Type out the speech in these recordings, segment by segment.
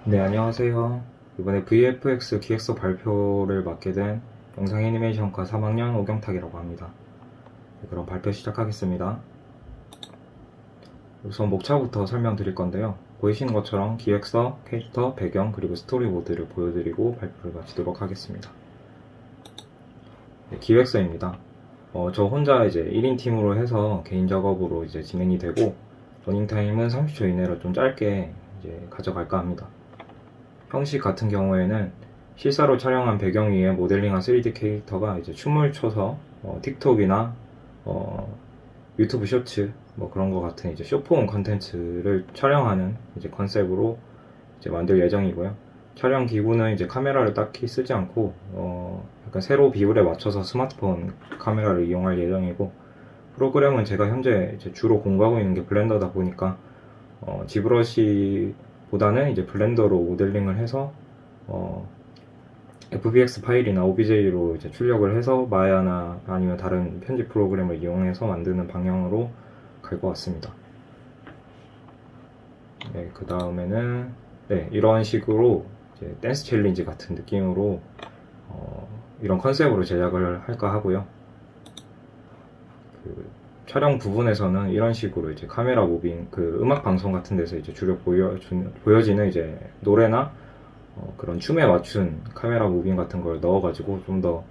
네, 안녕하세요. 이번에 VFX 기획서 발표를 맡게 된 영상 애니메이션과 3학년 오경탁이라고 합니다. 네, 그럼 발표 시작하겠습니다. 우선 목차부터 설명드릴 건데요. 보이시는 것처럼 기획서, 캐릭터, 배경, 그리고 스토리보드를 보여드리고 발표를 마치도록 하겠습니다. 네, 기획서입니다. 저 혼자 이제 1인 팀으로 해서 개인 작업으로 이제 진행이 되고, 러닝타임은 30초 이내로 좀 짧게 이제 가져갈까 합니다. 형식 같은 경우에는 실사로 촬영한 배경 위에 모델링한 3D 캐릭터가 이제 춤을 춰서 틱톡이나 어, 유튜브 쇼츠 뭐 그런 거 같은 이제 쇼폼 컨텐츠를 촬영하는 이제 컨셉으로 이제 만들 예정이고요. 촬영 기구는 이제 카메라를 딱히 쓰지 않고 약간 세로 비율에 맞춰서 스마트폰 카메라를 이용할 예정이고, 프로그램은 제가 현재 이제 주로 공부하고 있는 게 블렌더다 보니까 지브러시보다는 이제 블렌더로 모델링을 해서 어, FBX 파일이나 OBJ로 이제 출력을 해서 마야나 아니면 다른 편집 프로그램을 이용해서 만드는 방향으로 갈 것 같습니다. 네, 그 다음에는 네, 이런 식으로 이제 댄스 챌린지 같은 느낌으로 이런 컨셉으로 제작을 할까 하고요. 그 촬영 부분에서는 이런 식으로 이제 카메라 무빙, 그 음악 방송 같은 데서 이제 주로 보여지는 이제 노래나 그런 춤에 맞춘 카메라 무빙 같은 걸 넣어가지고 좀 더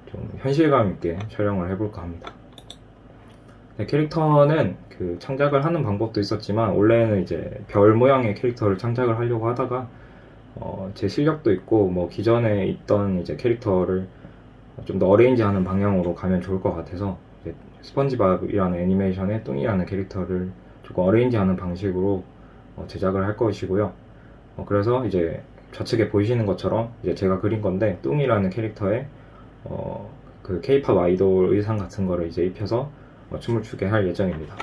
좀 현실감 있게 촬영을 해볼까 합니다. 네, 캐릭터는 그 창작을 하는 방법도 있었지만 원래는 이제 별 모양의 캐릭터를 창작을 하려고 하다가 제 실력도 있고 뭐 기존에 있던 이제 캐릭터를 좀 더 어레인지하는 방향으로 가면 좋을 것 같아서 이제 스펀지밥이라는 애니메이션의 뚱이라는 캐릭터를 조금 어레인지하는 방식으로 제작을 할 것이고요. 그래서 이제 좌측에 보이시는 것처럼 이제 제가 그린 건데 뚱이라는 캐릭터에 그 케이팝 아이돌 의상 같은 거를 이제 입혀서 춤을 추게 할 예정입니다.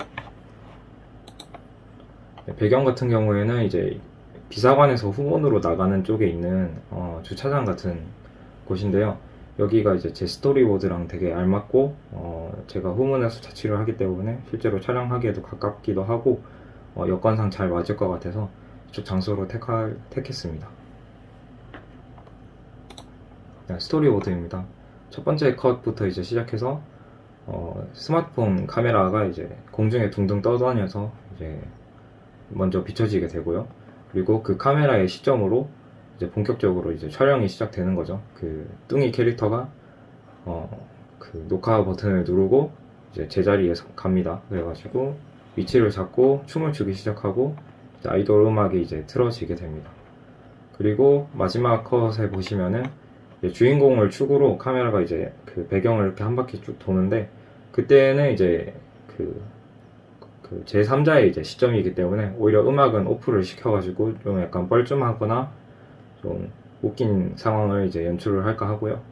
네, 배경 같은 경우에는 이제 비사관에서 후문으로 나가는 쪽에 있는 주차장 같은 곳인데요. 여기가 이제 제 스토리보드랑 되게 알맞고 제가 후문에서 자취를 하기 때문에 실제로 촬영하기에도 가깝기도 하고 여건상 잘 맞을 것 같아서 이쪽 장소로 택했습니다. 네, 스토리보드입니다. 첫 번째 컷부터 이제 시작해서 스마트폰 카메라가 이제 공중에 둥둥 떠다녀서 이제 먼저 비춰지게 되고요. 그리고 그 카메라의 시점으로 이제 본격적으로 이제 촬영이 시작되는 거죠. 그 뚱이 캐릭터가 그 녹화 버튼을 누르고 이제 제자리에 갑니다. 그래가지고 위치를 잡고 춤을 추기 시작하고 아이돌 음악이 이제 틀어지게 됩니다. 그리고 마지막 컷에 보시면은 주인공을 축으로 카메라가 이제 그 배경을 이렇게 한 바퀴 쭉 도는데, 그때는 이제 그, 그 제3자의 이제 시점이기 때문에 오히려 음악은 오프를 시켜가지고 좀 약간 뻘쭘하거나 좀 웃긴 상황을 이제 연출을 할까 하고요.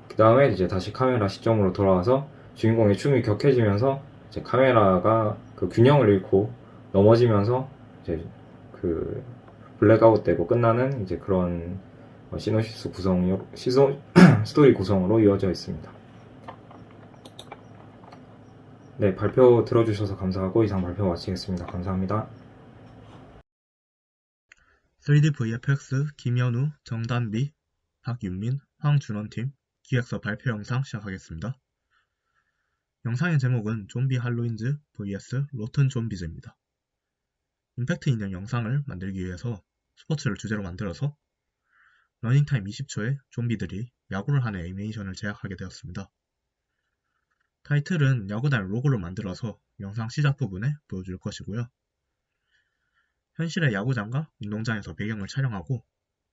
그 다음에 이제 다시 카메라 시점으로 돌아와서 주인공의 춤이 격해지면서 이제 카메라가 그 균형을 잃고 넘어지면서 이제 그 블랙아웃 되고 끝나는 이제 그런 시노시스 스토리 구성으로 이어져 있습니다. 네, 발표 들어주셔서 감사하고 이상 발표 마치겠습니다. 감사합니다. 3D VFX 김현우, 정단비, 박윤민, 황준원팀 기획서 발표 영상 시작하겠습니다. 영상의 제목은 좀비 할로윈즈 vs 로튼 좀비즈입니다. 임팩트 있는 영상을 만들기 위해서 스포츠를 주제로 만들어서 러닝타임 20초에 좀비들이 야구를 하는 애니메이션을 제작하게 되었습니다. 타이틀은 야구단 로고를 만들어서 영상 시작 부분에 보여줄 것이고요. 현실의 야구장과 운동장에서 배경을 촬영하고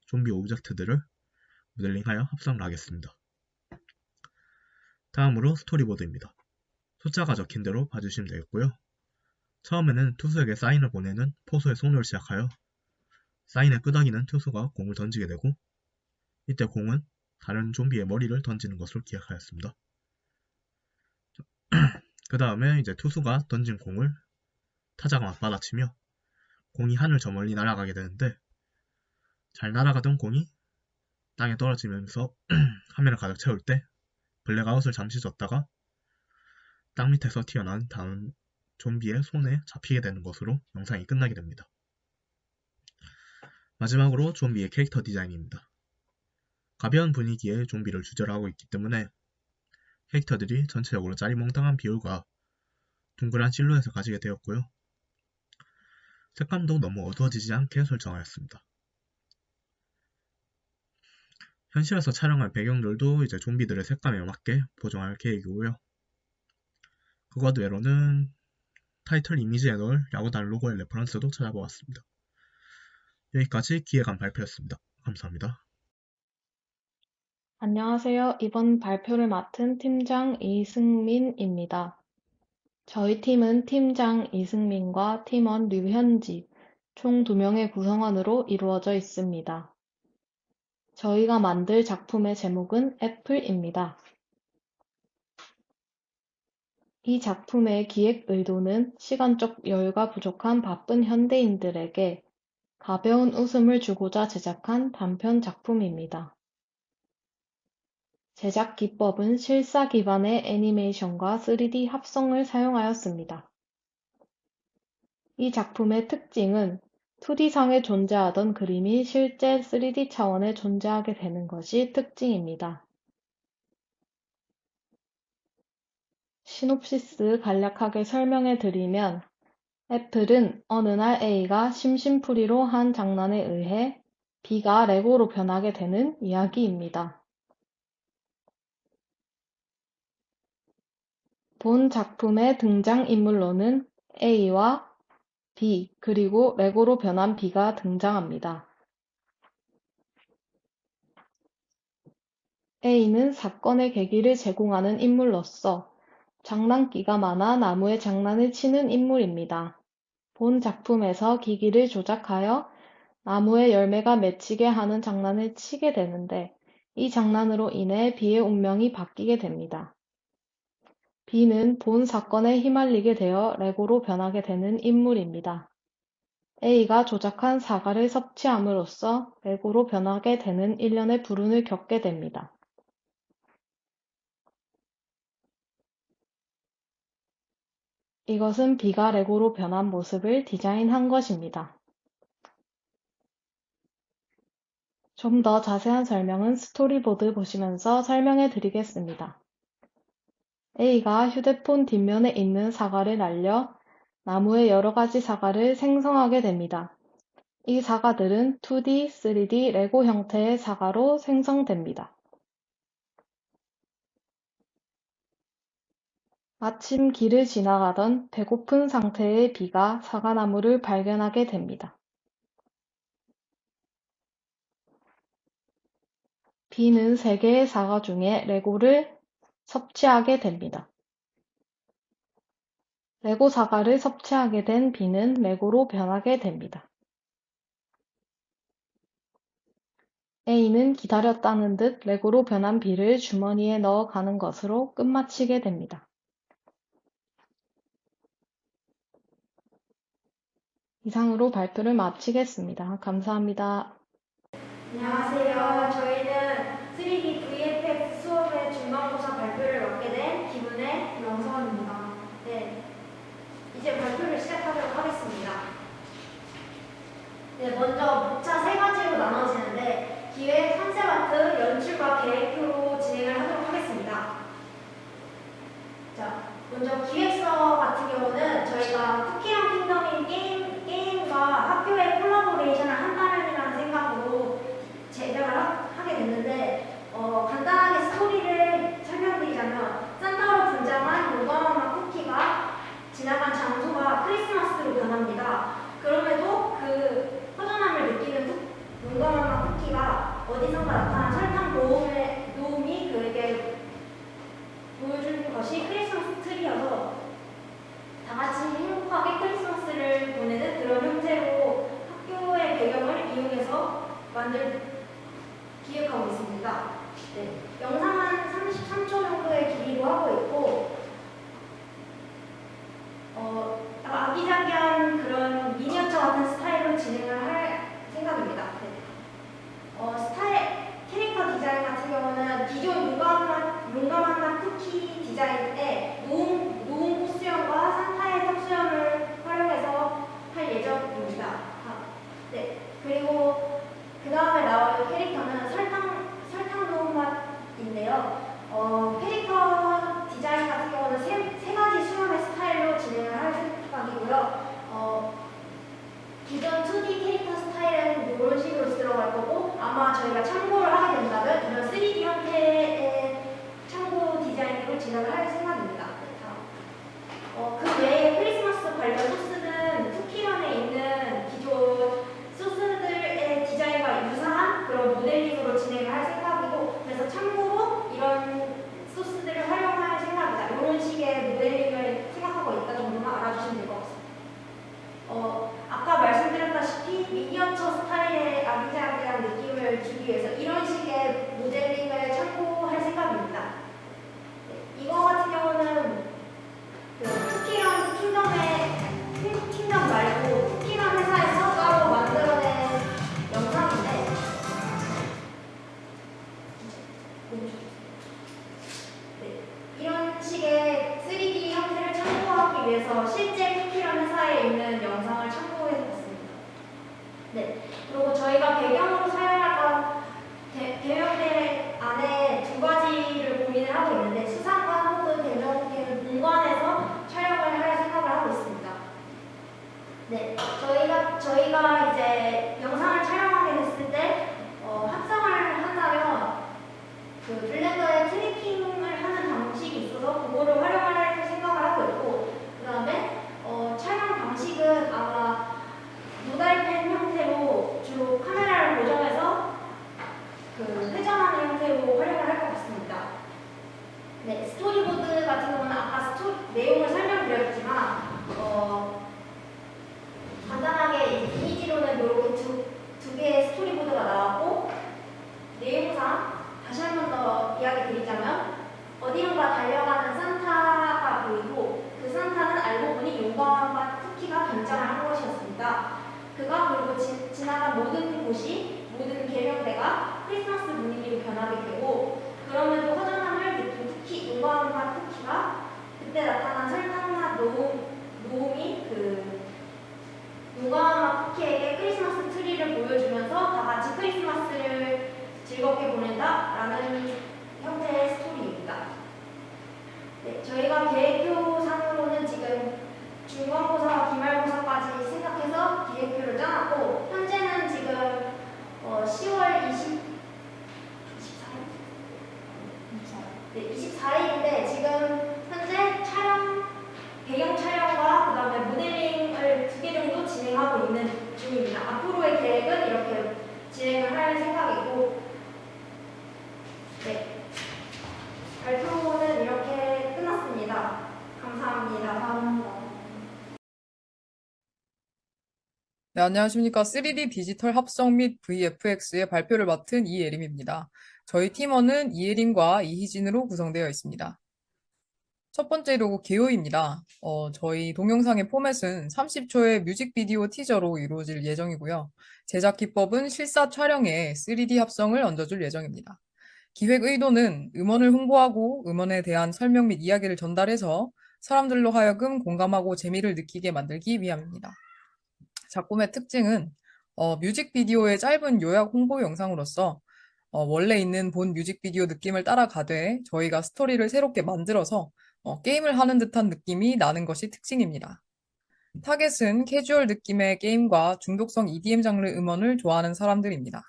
좀비 오브젝트들을 모델링하여 합성을 하겠습니다. 다음으로 스토리보드입니다. 숫자가 적힌 대로 봐주시면 되겠고요. 처음에는 투수에게 사인을 보내는 포수의 손으로 시작하여 사인의 끄덕이는 투수가 공을 던지게 되고, 이때 공은 다른 좀비의 머리를 던지는 것으로 기억하였습니다. 그 다음에 이제 투수가 던진 공을 타자가 맞받아치며 공이 하늘 저 멀리 날아가게 되는데, 잘 날아가던 공이 땅에 떨어지면서 화면을 가득 채울 때 블랙아웃을 잠시 줬다가 땅 밑에서 튀어나온 다음 좀비의 손에 잡히게 되는 것으로 영상이 끝나게 됩니다. 마지막으로 좀비의 캐릭터 디자인입니다. 가벼운 분위기의 좀비를 주제로 하고 있기 때문에 캐릭터들이 전체적으로 짜리몽땅한 비율과 둥그란 실루엣을 가지게 되었고요. 색감도 너무 어두워지지 않게 설정하였습니다. 현실에서 촬영할 배경들도 이제 좀비들의 색감에 맞게 보정할 계획이고요. 그것 외로는 타이틀 이미지에 넣을 야구단 로고의 레퍼런스도 찾아보았습니다. 여기까지 기획안 발표였습니다. 감사합니다. 안녕하세요. 이번 발표를 맡은 팀장 이승민입니다. 저희 팀은 팀장 이승민과 팀원 류현지, 총 2명의 구성원으로 이루어져 있습니다. 저희가 만들 작품의 제목은 애플입니다. 이 작품의 기획 의도는 시간적 여유가 부족한 바쁜 현대인들에게 가벼운 웃음을 주고자 제작한 단편 작품입니다. 제작 기법은 실사 기반의 애니메이션과 3D 합성을 사용하였습니다. 이 작품의 특징은 2D상에 존재하던 그림이 실제 3D 차원에 존재하게 되는 것이 특징입니다. 시놉시스 간략하게 설명해 드리면 애플은 어느 날 A가 심심풀이로 한 장난에 의해 B가 레고로 변하게 되는 이야기입니다. 본 작품의 등장인물로는 A와 B, 그리고 레고로 변한 B가 등장합니다. A는 사건의 계기를 제공하는 인물로서 장난기가 많아 나무에 장난을 치는 인물입니다. 본 작품에서 기기를 조작하여 나무에 열매가 맺히게 하는 장난을 치게 되는데 이 장난으로 인해 B의 운명이 바뀌게 됩니다. B는 본 사건에 휘말리게 되어 레고로 변하게 되는 인물입니다. A가 조작한 사과를 섭취함으로써 레고로 변하게 되는 일련의 불운을 겪게 됩니다. 이것은 B가 레고로 변한 모습을 디자인한 것입니다. 좀 더 자세한 설명은 스토리보드 보시면서 설명해 드리겠습니다. A가 휴대폰 뒷면에 있는 사과를 날려 나무의 여러 가지 사과를 생성하게 됩니다. 이 사과들은 2D, 3D, 레고 형태의 사과로 생성됩니다. 마침 길을 지나가던 배고픈 상태의 B가 사과나무를 발견하게 됩니다. B는 3개의 사과 중에 레고를 섭취하게 됩니다. 레고 사과를 섭취하게 된 B는 레고로 변하게 됩니다. A는 기다렸다는 듯 레고로 변한 B를 주머니에 넣어가는 것으로 끝마치게 됩니다. 이상으로 발표를 마치겠습니다. 감사합니다. 안녕하세요. 저희는 3D VFX 수업의 중간고사 발표를 맡게 된 기분의 영서원입니다. 네, 이제 발표를 시작하도록 하겠습니다. 네, 먼저 부차 3가지로 나눠지는데 기획, 컨셉 아트, 연출과 계획표로 진행을 하도록 하겠습니다. 자, 먼저 기획서 같은 경우는 저희가 쿠키랑 킹덤인 게임과 학교의 콜라보레이션을 한다면이라는 생각으로 제작을 하게 됐는데 간단하게 스토리를 설명드리자면 산타로 분장한 용감한 쿠키가 지나간 장소가 크리스마스로 변합니다. 그럼에도 그 허전함을 느끼는 용감한 쿠키가 어디선가 나타난 설탕 도움이 그에게 보여주는 것이 크리스마스 트리여서 다 같이 행복하게 크리스마스를 보내는 그런 형태로 학교의 배경을 이용해서 기획하고 있습니다. 네, 영상은 33초 정도의 길이로 하고 있고 아기자기한 그런 미니어처 같은 스타일로 진행을 할 생각입니다. 네. 캐릭터 디자인 같은 경우는 기존 용감한 쿠키 디자인에 저희가 참고를 하게 된다면 이런 3D 형태의 참고 디자인으로 진행을 할 생각입니다. 그 외에 크리스마스 관련 소스는 쿠키런에 있는 기존 소스들의 디자인과 유사한 그런 모델링으로 진행을 할 생각이고, 그래서 참고로 이런 소스들을 활용할 생각이다. 이런 식의 모델링을 생각하고 있다 정도만 알아주시면 될 것 같습니다. 아까 말씀드렸다시피 미니어처 스타일의 아기자기한 느낌을 주기 위해서 이런 식의 모델링을 참고할 생각입니다. 이거 같은 경우는 그 쿠키런 킹덤 말고 쿠키런 회사에서 따로 만들어낸 영상인데, 이런 식의 3D 형태를 참고하기 위해서 실제 쿠키런 회사에 있는 영상을 참고해 봤습니다. 네, 그리고 저희가 배경으로 사용할 대명대 안에 두 가지를 고민을 하고 있는데, 수상관 혹은 대명대는 본관에서 촬영을 할 생각을 하고 있습니다. 네, 저희가 이제 영상을 촬영하게 됐을 때 합성을 한다면 그 블렌더에 트래킹을 하는 방식이 있어서 그거를 활용할 생각을 하고 있고, 그 다음에 촬영 방식은 아마 모달펜 형태로 주로 카메라를 고정해서 그 회전하는 형태로 활용을 할 것 같습니다. 네, 스토리보드 같은 경우는 아까 내용을 설명드렸지만 간단하게 이미지로는 이렇게 두 개의 스토리보드가 나왔고, 내용상 다시 한 번 더 이야기 드리자면 어디론가 달려가는 산타가 보이고, 그 산타는 알고 보니 용감한 쿠키가 변장을 한 것이었습니다. 그가 그리고 지나간 모든 곳이, 모든 계명대가 크리스마스 분위기로 변하게 되고, 그럼에도 허전함을 느낀 쿠키, 용감한 쿠키가 그때 나타난 설탕맛 노음이 그 용감한 쿠키에게 크리스마스 트리를 보여주면서 다 같이 크리스마스를 즐겁게 보낸다라는 형태의 스토리입니다. 네, 저희가 계획표상으로는 지금 중간고사와 기말고사까지 생각해서 기획표를 짜놨고, 현재는 지금 10월 24일인데 지금 현재 배경 촬영과 그 다음에 모델링을 2개 정도 진행하고 있는 중입니다. 앞으로의 계획은 이렇게 진행을 할 생각이고, 네, 발표는 이렇게 끝났습니다. 감사합니다. 네, 안녕하십니까. 3D 디지털 합성 및 VFX의 발표를 맡은 이예림입니다. 저희 팀원은 이예림과 이희진으로 구성되어 있습니다. 첫 번째로 개요입니다. 저희 동영상의 포맷은 30초의 뮤직비디오 티저로 이루어질 예정이고요. 제작 기법은 실사 촬영에 3D 합성을 얹어줄 예정입니다. 기획 의도는 음원을 홍보하고 음원에 대한 설명 및 이야기를 전달해서 사람들로 하여금 공감하고 재미를 느끼게 만들기 위함입니다. 작품의 특징은 뮤직비디오의 짧은 요약 홍보 영상으로서 원래 있는 본 뮤직비디오 느낌을 따라가되 저희가 스토리를 새롭게 만들어서 게임을 하는 듯한 느낌이 나는 것이 특징입니다. 타겟은 캐주얼 느낌의 게임과 중독성 EDM 장르 음원을 좋아하는 사람들입니다.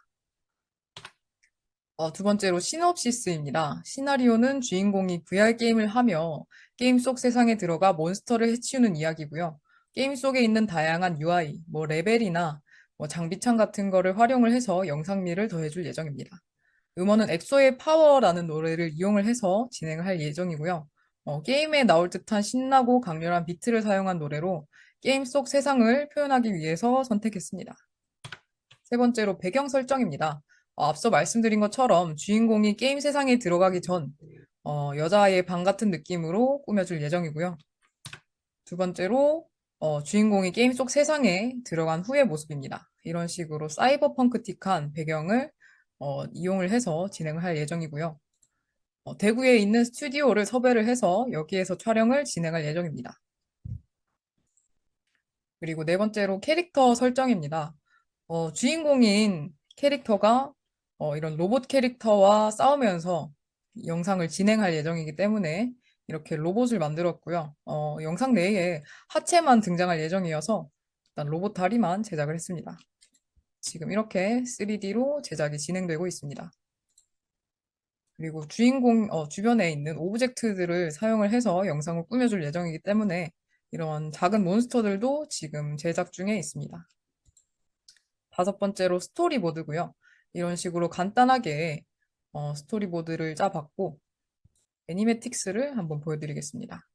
두 번째로 시놉시스입니다. 시나리오는 주인공이 VR 게임을 하며 게임 속 세상에 들어가 몬스터를 해치우는 이야기고요. 게임 속에 있는 다양한 UI, 레벨이나 장비창 같은 거를 활용을 해서 영상미를 더해줄 예정입니다. 음원은 엑소의 파워라는 노래를 이용을 해서 진행을 할 예정이고요. 게임에 나올 듯한 신나고 강렬한 비트를 사용한 노래로 게임 속 세상을 표현하기 위해서 선택했습니다. 세 번째로 배경 설정입니다. 앞서 말씀드린 것처럼 주인공이 게임 세상에 들어가기 전 여자아이의 방 같은 느낌으로 꾸며줄 예정이고요. 두 번째로 주인공이 게임 속 세상에 들어간 후의 모습입니다. 이런 식으로 사이버펑크틱한 배경을 이용을 해서 진행을 할 예정이고요. 대구에 있는 스튜디오를 섭외를 해서 여기에서 촬영을 진행할 예정입니다. 그리고 네 번째로 캐릭터 설정입니다. 주인공인 캐릭터가 이런 로봇 캐릭터와 싸우면서 영상을 진행할 예정이기 때문에 이렇게 로봇을 만들었고요. 영상 내에 하체만 등장할 예정이어서 일단 로봇 다리만 제작을 했습니다. 지금 이렇게 3D로 제작이 진행되고 있습니다. 그리고 주인공 주변에 있는 오브젝트들을 사용을 해서 영상을 꾸며줄 예정이기 때문에 이런 작은 몬스터들도 지금 제작 중에 있습니다. 다섯 번째로 스토리보드고요. 이런 식으로 간단하게 스토리보드를 짜봤고 애니메틱스를 한번 보여드리겠습니다.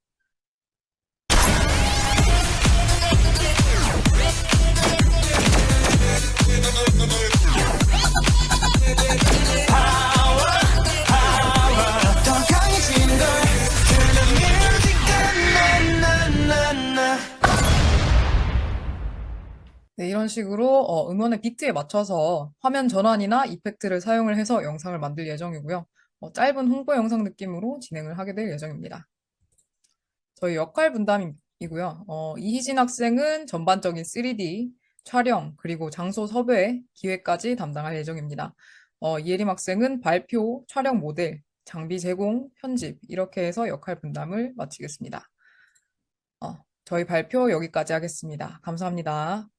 네, 이런 식으로 음원의 비트에 맞춰서 화면 전환이나 이펙트를 사용을 해서 영상을 만들 예정이고요. 짧은 홍보 영상 느낌으로 진행을 하게 될 예정입니다. 저희 역할 분담이고요. 이희진 학생은 전반적인 3D 촬영 그리고 장소 섭외, 기획까지 담당할 예정입니다. 이예림 학생은 발표, 촬영 모델, 장비 제공, 편집 이렇게 해서 역할 분담을 마치겠습니다. 저희 발표 여기까지 하겠습니다. 감사합니다.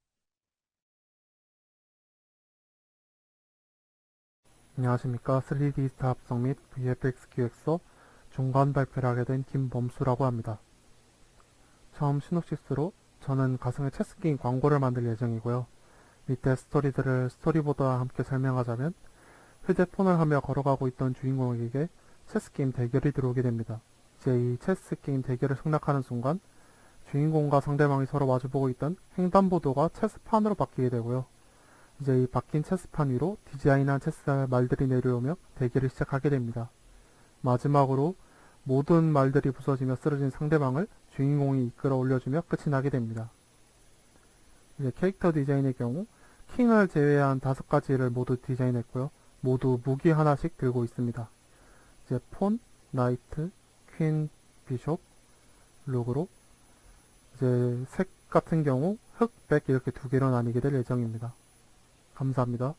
안녕하십니까. 3D 스타 합성 및 VFX 기획서 중간 발표를 하게 된 김범수라고 합니다. 처음 시놉시스로 저는 가상의 체스게임 광고를 만들 예정이고요. 밑에 스토리들을 스토리보드와 함께 설명하자면 휴대폰을 하며 걸어가고 있던 주인공에게 체스게임 대결이 들어오게 됩니다. 이제 이 체스게임 대결을 승낙하는 순간 주인공과 상대방이 서로 마주보고 있던 횡단보도가 체스판으로 바뀌게 되고요. 이제 이 바뀐 체스판 위로 디자인한 체스 말들이 내려오며 대결을 시작하게 됩니다. 마지막으로 모든 말들이 부서지며 쓰러진 상대방을 주인공이 이끌어 올려주며 끝이 나게 됩니다. 이제 캐릭터 디자인의 경우 킹을 제외한 5가지를 모두 디자인했고요. 모두 무기 하나씩 들고 있습니다. 이제 폰, 나이트, 퀸, 비숍, 룩으로 이제 색 같은 경우 흑, 백 이렇게 두 개로 나뉘게 될 예정입니다. 감사합니다.